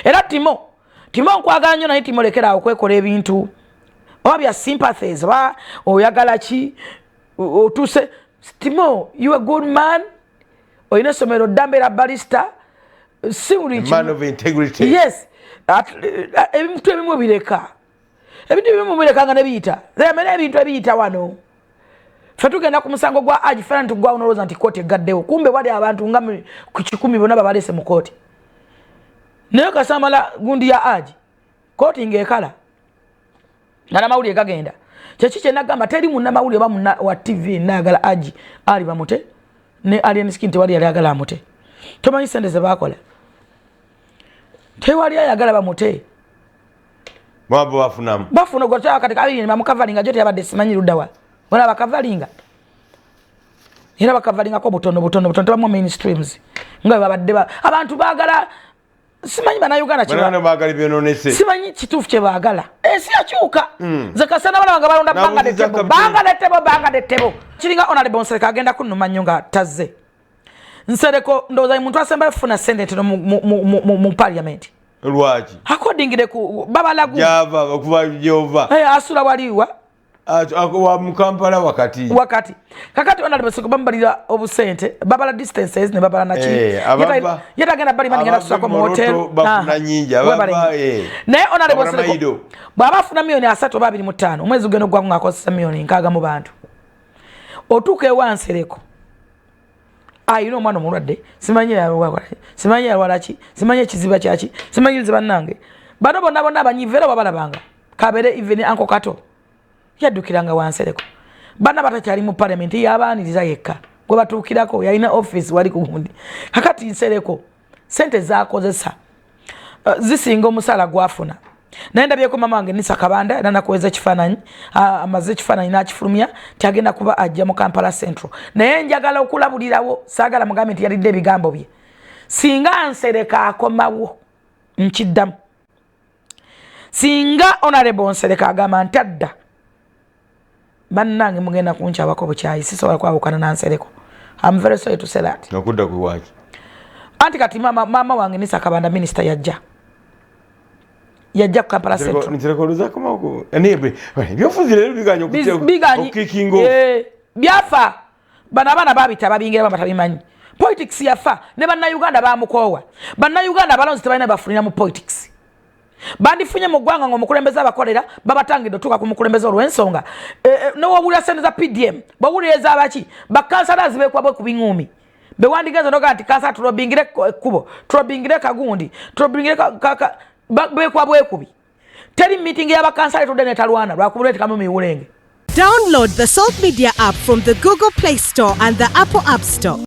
era Timo nkwagala nnyo naye Timo lekera okwekola ebintu oba bya sympathies ba oyagala ki otuse Timo you a good man oyina somero dambera barista man of integrity. Yes ebintu ebimu bireka nga nebiyita zemera ebintu ebiyita wano fatugenda ku musango gwa Aji fera ntugwa unoloza nti kote gaddewo kumbe wali abantu nga ku 10 bona babalese mu kote naye kasamala gundi ya Aji kote ngekala nana mawuli gagenda kyekiche nagamba teri munna mawuli ba munna wa TV nagala Aji ali bamute ne alien skin tewali yagala amute tomanyi sente ze bakola tewali yagala bamute mwabo bafuna gwa kati kabiri bamukavalinga jote yabadde simanyi ludawa bona bakavalinga era bakavalinga ko butono bamu mainstreams nga babadde abantu bagala simanyi bana Uganda chiba bagala byononese simanyi kitufu kye bagala ensi yakyuka zakasana bana balonda banga de tebo kiringa honorable Nsereko agenda kunuma nnyo nga tazze Nsereko ndoza muntu asemba efuna senate no mu parliament lwaji according to babalagu java bakuba jova asula waliwa wa mukampala wakati kakati ona libesoko bambalira obusente babala distances ne babala nachi yeta genda bali mani genda kusako mu hotel bafuna nyinja baba naye ona libesoko babafuna milioni 3.25 mwezi ugeno gwa ngakosa milioni nkaga mu bantu otuke wa Nsereko ayino mwana mulwadde simanyi walachi simanyi kiziba kyachi simanyi ziba nange bano bonna abanyivera babalabanga kabere even anko kato yadukiranga wa Nsereko bana batakyali mu parliament yabaniriza yekka gwe batukirako yalina office wali kugundi kakati Nsereko sente zakozesa zisinga omusala gwafuna naenda byeko mama wange Nisa Kabanda nana kuweza kifananyi amaze kifananyi nakifulumya tyagenda kuba ajja mu Kampala Central naye njagala okulabulirawo sagala mugambe nti yalidde ebigambo bye singa Nsereko akomawo nkiddamu singa honorable Nsereko agamba ntadda bannange mugenda kunkyabako bukyayi sisobola kwawukana na Nsereko. I'm very sorry to say that. Nakudda kuwaki anti kati mama wange Nisa Kabanda minister yajja ku Kampala Central Nsereko luzako mako enebe byofuzire biganyo kukikingo byafa bana babita babingira batabimanyi politics yafa ne banna Uganda bamukowa banna Uganda balonzi tebalina bafunira mu politics bandifunye mu gwanga ngo mukulembeza abakolera babatangidde tuka ku mukulembeza olw'ensonga no wabula sente za PDM bawuleza abaki bakansala zibekwa bwe kubingumi bewandigezo noga anti kansa tulobingire kubo tulobingire kagundi tulobingire bekwa bwe kubi teri meeting ya bakansala tudene talwana lwakubulete kama miwulenge. Download the Salt Media app from the Google Play Store and the Apple App Store.